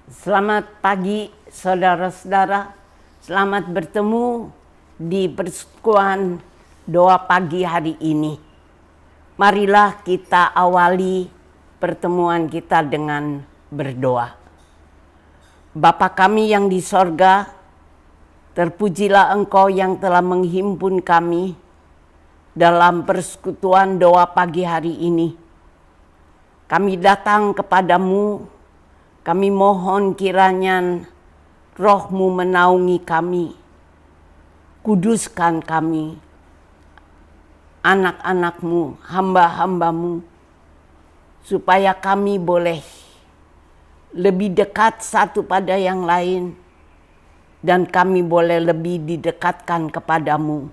Selamat pagi saudara-saudara, selamat bertemu di persekutuan doa pagi hari ini. Marilah kita awali pertemuan kita dengan berdoa. Bapa kami yang di sorga, terpujilah Engkau yang telah menghimpun kami dalam persekutuan doa pagi hari ini. Kami datang kepadamu. Kami mohon kiranya Roh-Mu menaungi kami, kuduskan kami, anak-anak-Mu, hamba-hamba-Mu, supaya kami boleh lebih dekat satu pada yang lain, dan kami boleh lebih didekatkan kepadamu.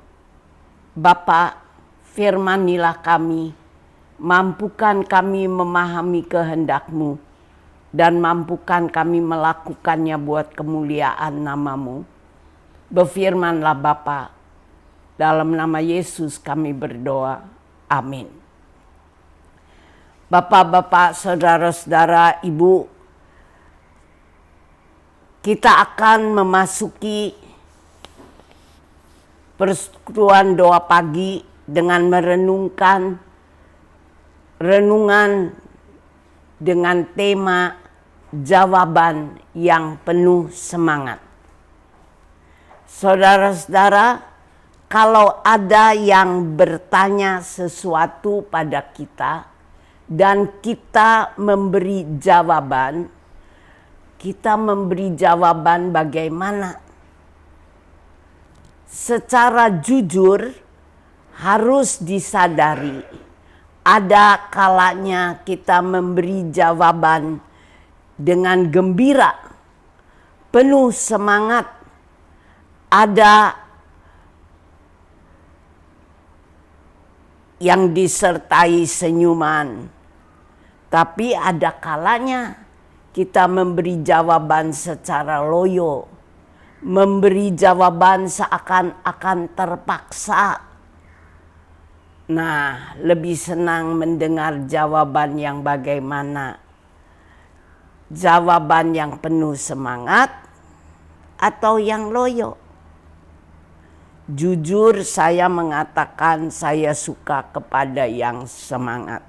Bapa, firmanilah kami, mampukan kami memahami kehendak-Mu, dan mampukan kami melakukannya buat kemuliaan nama-Mu. Berfirmanlah Bapa, dalam nama Yesus kami berdoa. Amin. Bapak-bapak, saudara-saudara, ibu, kita akan memasuki persekutuan doa pagi dengan merenungkan renungan dengan tema jawaban yang penuh semangat. Saudara-saudara, kalau ada yang bertanya sesuatu pada kita dan kita memberi jawaban, kita memberi jawaban bagaimana? Secara jujur harus disadari, ada kalanya kita memberi jawaban dengan gembira, penuh semangat. Ada yang disertai senyuman, tapi ada kalanya kita memberi jawaban secara loyo, memberi jawaban seakan-akan terpaksa. Nah, lebih senang mendengar jawaban yang bagaimana? Jawaban yang penuh semangat atau yang loyo? Jujur saya mengatakan saya suka kepada yang semangat.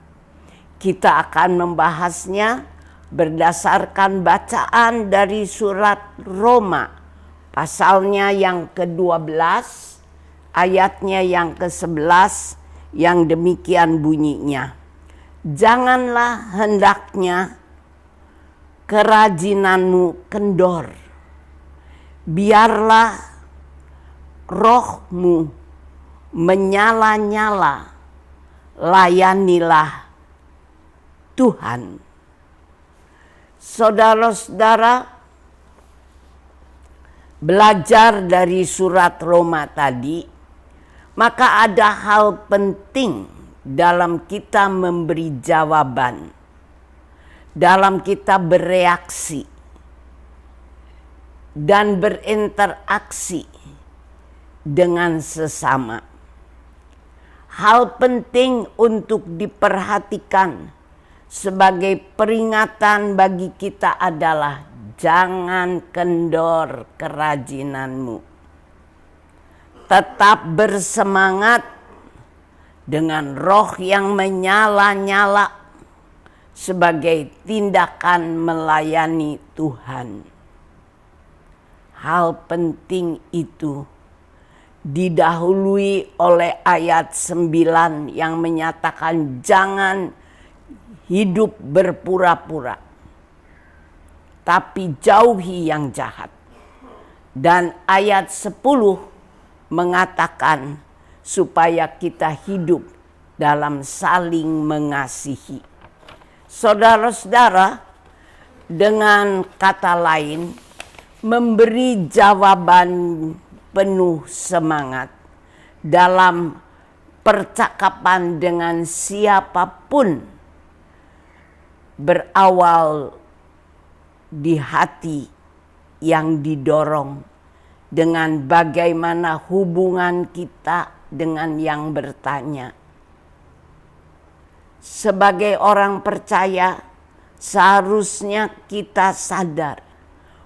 Kita akan membahasnya berdasarkan bacaan dari surat Roma, pasalnya yang ke-12, ayatnya yang ke-11, yang demikian bunyinya. Janganlah hendaknya kerajinanmu kendor. Biarlah rohmu menyala-nyala. Layanilah Tuhan. Saudara-saudara, belajar dari surat Roma tadi, maka ada hal penting dalam kita memberi jawaban, dalam kita bereaksi dan berinteraksi dengan sesama. Hal penting untuk diperhatikan sebagai peringatan bagi kita adalah jangan kendor kerajinanmu. Tetap bersemangat dengan roh yang menyala-nyala sebagai tindakan melayani Tuhan. Hal penting itu didahului oleh ayat 9 yang menyatakan jangan hidup berpura-pura, tapi jauhi yang jahat. Dan ayat 10 mengatakan supaya kita hidup dalam saling mengasihi. Saudara-saudara, dengan kata lain, memberi jawaban penuh semangat dalam percakapan dengan siapapun berawal di hati yang didorong dengan bagaimana hubungan kita dengan yang bertanya. Sebagai orang percaya, seharusnya kita sadar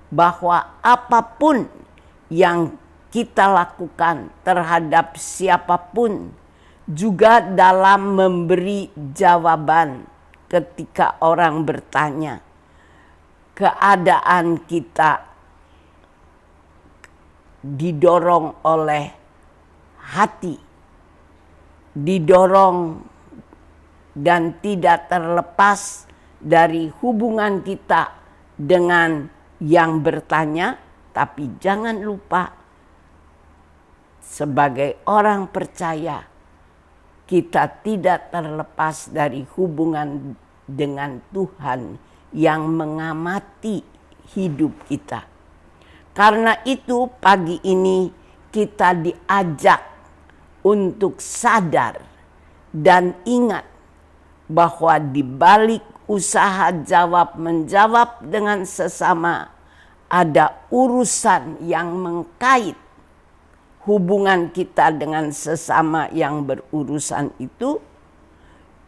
bahwa apapun yang kita lakukan terhadap siapapun, juga dalam memberi jawaban ketika orang bertanya, keadaan kita didorong oleh hati, didorong dan tidak terlepas dari hubungan kita dengan yang bertanya. Tapi jangan lupa, sebagai orang percaya, kita tidak terlepas dari hubungan dengan Tuhan yang mengamati hidup kita. Karena itu pagi ini kita diajak untuk sadar dan ingat bahwa di balik usaha jawab-menjawab dengan sesama ada urusan yang mengkait hubungan kita dengan sesama yang berurusan itu,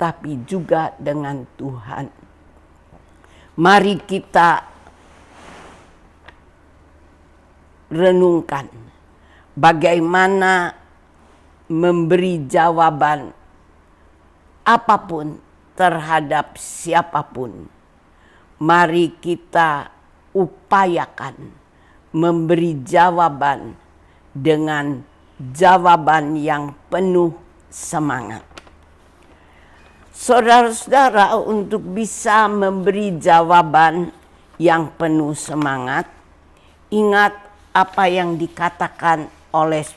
tapi juga dengan Tuhan. Mari kita renungkan bagaimana memberi jawaban apapun terhadap siapapun. Mari kita upayakan memberi jawaban dengan jawaban yang penuh semangat. Saudara-saudara, untuk bisa memberi jawaban yang penuh semangat, ingat apa yang dikatakan oleh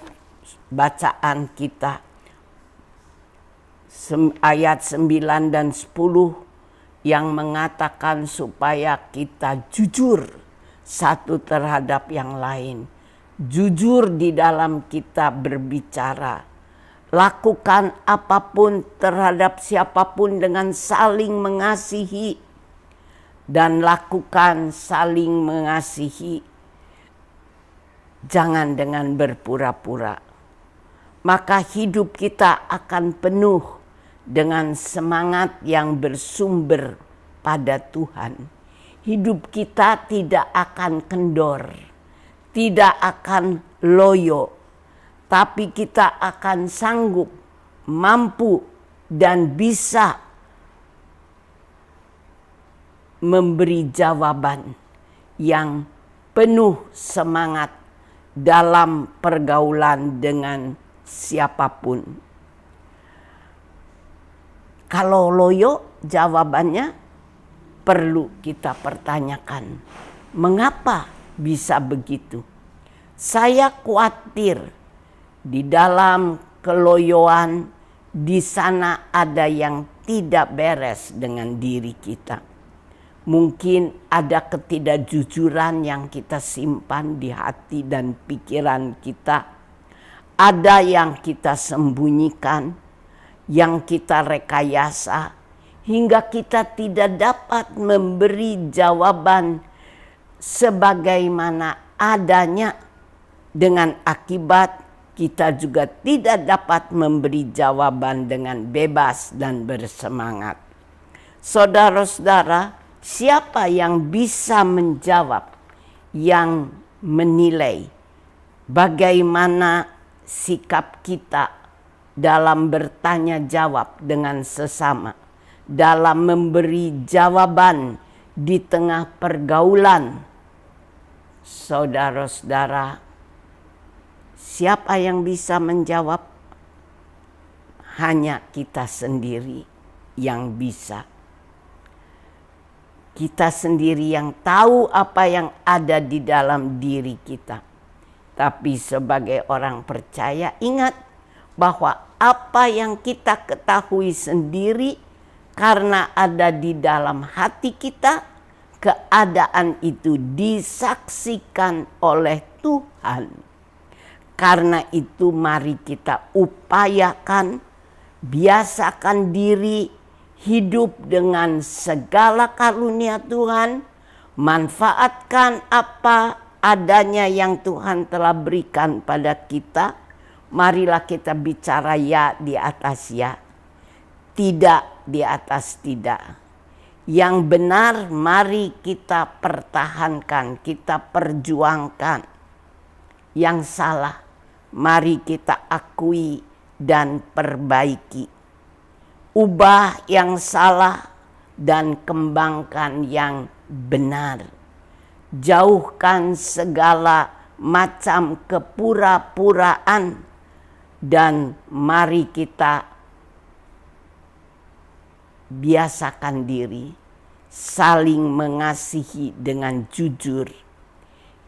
bacaan kita ayat 9 dan 10 yang mengatakan supaya kita jujur satu terhadap yang lain. Jujur di dalam kita berbicara. Lakukan apapun terhadap siapapun dengan saling mengasihi. Dan lakukan saling mengasihi. Jangan dengan berpura-pura. Maka hidup kita akan penuh dengan semangat yang bersumber pada Tuhan. Hidup kita tidak akan kendor, tidak akan loyo, tapi kita akan sanggup, mampu, dan bisa memberi jawaban yang penuh semangat dalam pergaulan dengan siapapun. Kalau loyo, jawabannya perlu kita pertanyakan. Mengapa bisa begitu? Saya khawatir di dalam keloyoan di sana ada yang tidak beres dengan diri kita. Mungkin ada ketidakjujuran yang kita simpan di hati dan pikiran kita. Ada yang kita sembunyikan, yang kita rekayasa, hingga kita tidak dapat memberi jawaban sebagaimana adanya. Dengan akibat kita juga tidak dapat memberi jawaban dengan bebas dan bersemangat. Saudara-saudara, siapa yang bisa menjawab, yang menilai bagaimana sikap kita dalam bertanya jawab dengan sesama, dalam memberi jawaban di tengah pergaulan? Saudara-saudara, siapa yang bisa menjawab? Hanya kita sendiri yang bisa. Kita sendiri yang tahu apa yang ada di dalam diri kita. Tapi sebagai orang percaya, ingat bahwa apa yang kita ketahui sendiri karena ada di dalam hati kita, keadaan itu disaksikan oleh Tuhan. Karena itu mari kita upayakan, biasakan diri hidup dengan segala karunia Tuhan, manfaatkan apa adanya yang Tuhan telah berikan pada kita. Marilah kita bicara ya di atas ya, tidak di atas tidak. Yang benar mari kita pertahankan, kita perjuangkan. Yang salah mari kita akui dan perbaiki. Ubah yang salah dan kembangkan yang benar. Jauhkan segala macam kepura-puraan dan mari kita biasakan diri saling mengasihi dengan jujur.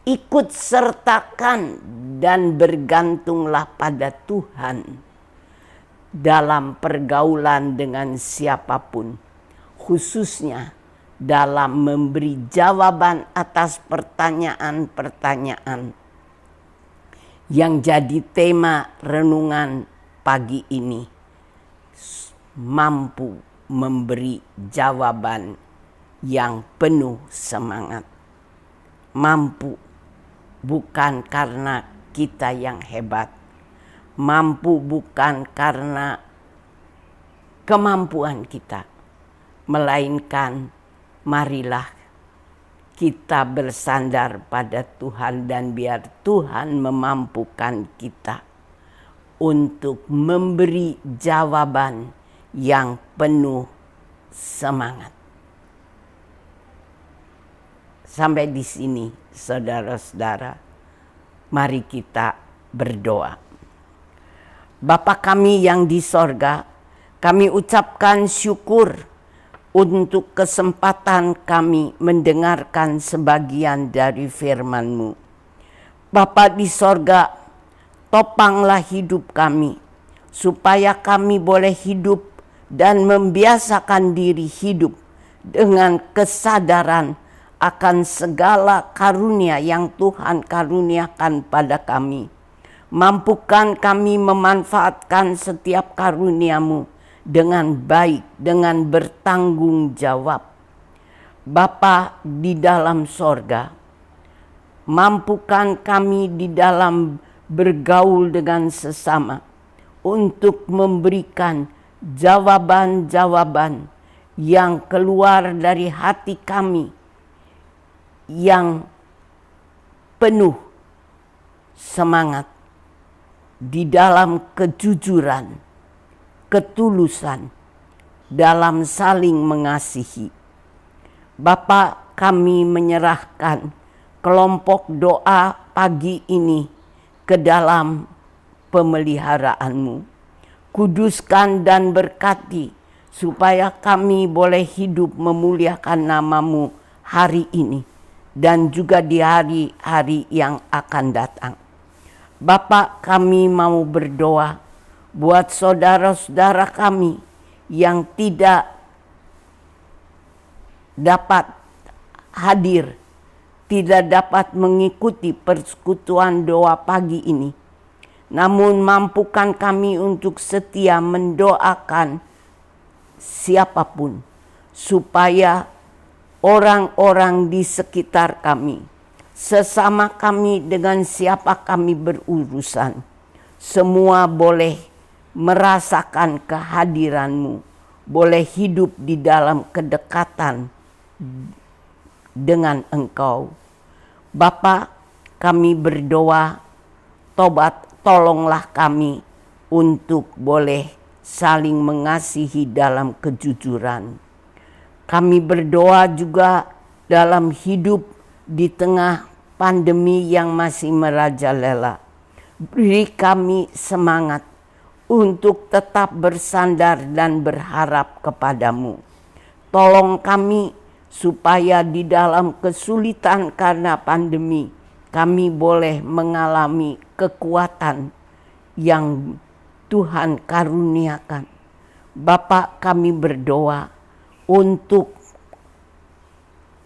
Ikut sertakan dan bergantunglah pada Tuhan dalam pergaulan dengan siapapun, khususnya dalam memberi jawaban atas pertanyaan-pertanyaan yang jadi tema renungan pagi ini. Mampu memberi jawaban yang penuh semangat. Mampu bukan karena kita yang hebat. Mampu bukan karena kemampuan kita. Melainkan marilah kita bersandar pada Tuhan dan biar Tuhan memampukan kita untuk memberi jawaban yang penuh semangat. Sampai di sini, saudara-saudara, mari kita berdoa. Bapa kami yang di sorga, kami ucapkan syukur untuk kesempatan kami mendengarkan sebagian dari firman-Mu. Bapa di sorga, topanglah hidup kami, supaya kami boleh hidup dan membiasakan diri hidup dengan kesadaran akan segala karunia yang Tuhan karuniakan pada kami. Mampukan kami memanfaatkan setiap karunia-Mu dengan baik, dengan bertanggung jawab. Bapa di dalam sorga, mampukan kami di dalam bergaul dengan sesama untuk memberikan jawaban-jawaban yang keluar dari hati kami yang penuh semangat di dalam kejujuran, ketulusan, dalam saling mengasihi. Bapa, kami menyerahkan kelompok doa pagi ini ke dalam pemeliharaan-Mu. Kuduskan dan berkati supaya kami boleh hidup memuliakan nama-Mu hari ini dan juga di hari-hari yang akan datang. Bapa, kami mau berdoa buat saudara-saudara kami yang tidak dapat hadir, tidak dapat mengikuti persekutuan doa pagi ini. Namun mampukan kami untuk setia mendoakan siapapun, supaya orang-orang di sekitar kami, sesama kami dengan siapa kami berurusan, semua boleh merasakan kehadiran-Mu, boleh hidup di dalam kedekatan dengan Engkau. Bapa, kami berdoa, tolonglah kami untuk boleh saling mengasihi dalam kejujuran. Kami berdoa juga dalam hidup di tengah pandemi yang masih merajalela. Beri kami semangat untuk tetap bersandar dan berharap kepadamu. Tolong kami supaya di dalam kesulitan karena pandemi, kami boleh mengalami kekuatan yang Tuhan karuniakan. Bapa, kami berdoa untuk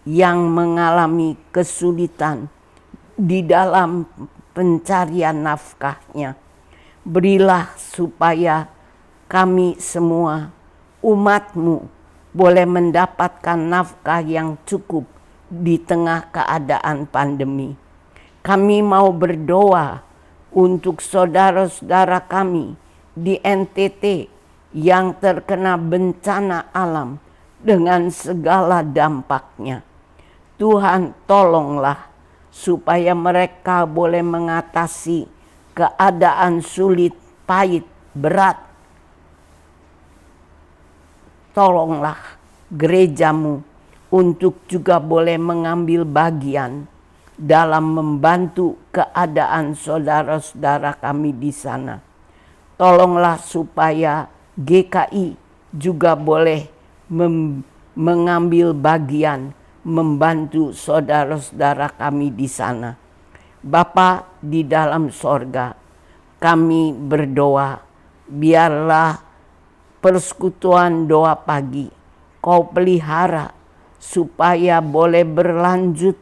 yang mengalami kesulitan di dalam pencarian nafkahnya. Berilah supaya kami semua umat-Mu boleh mendapatkan nafkah yang cukup di tengah keadaan pandemi. Kami mau berdoa untuk saudara-saudara kami di NTT yang terkena bencana alam dengan segala dampaknya. Tuhan, tolonglah supaya mereka boleh mengatasi keadaan sulit, pahit, berat. Tolonglah gerejamu untuk juga boleh mengambil bagian dalam membantu keadaan saudara-saudara kami di sana. Tolonglah supaya GKI juga boleh mengambil bagian membantu saudara-saudara kami di sana. Bapa di dalam sorga, kami berdoa, biarlah persekutuan doa pagi Kau pelihara supaya boleh berlanjut,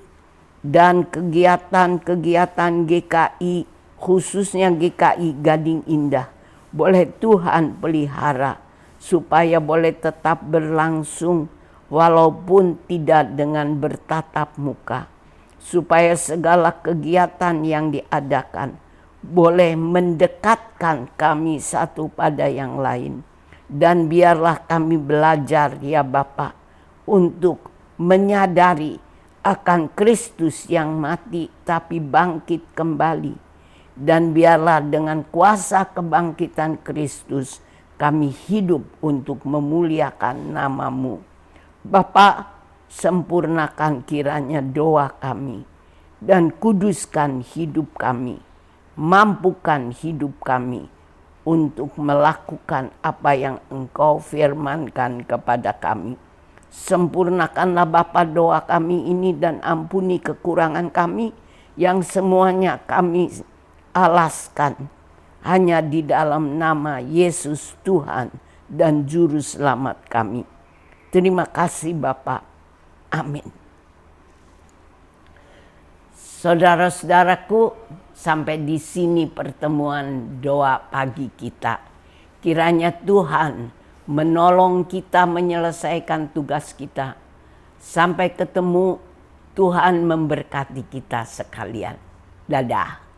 dan kegiatan-kegiatan GKI, khususnya GKI Gading Indah, boleh Tuhan pelihara supaya boleh tetap berlangsung walaupun tidak dengan bertatap muka. Supaya segala kegiatan yang diadakan boleh mendekatkan kami satu pada yang lain. Dan biarlah kami belajar ya Bapa untuk menyadari akan Kristus yang mati tapi bangkit kembali. Dan biarlah dengan kuasa kebangkitan Kristus kami hidup untuk memuliakan nama-Mu. Bapa, sempurnakan kiranya doa kami dan kuduskan hidup kami. Mampukan hidup kami untuk melakukan apa yang Engkau firmankan kepada kami. Sempurnakanlah Bapa doa kami ini dan ampuni kekurangan kami yang semuanya kami alaskan hanya di dalam nama Yesus Tuhan dan Juru Selamat kami. Terima kasih Bapa. Amin. Saudara-saudaraku, sampai di sini pertemuan doa pagi kita. Kiranya Tuhan menolong kita menyelesaikan tugas kita. Sampai ketemu, Tuhan memberkati kita sekalian. Dadah.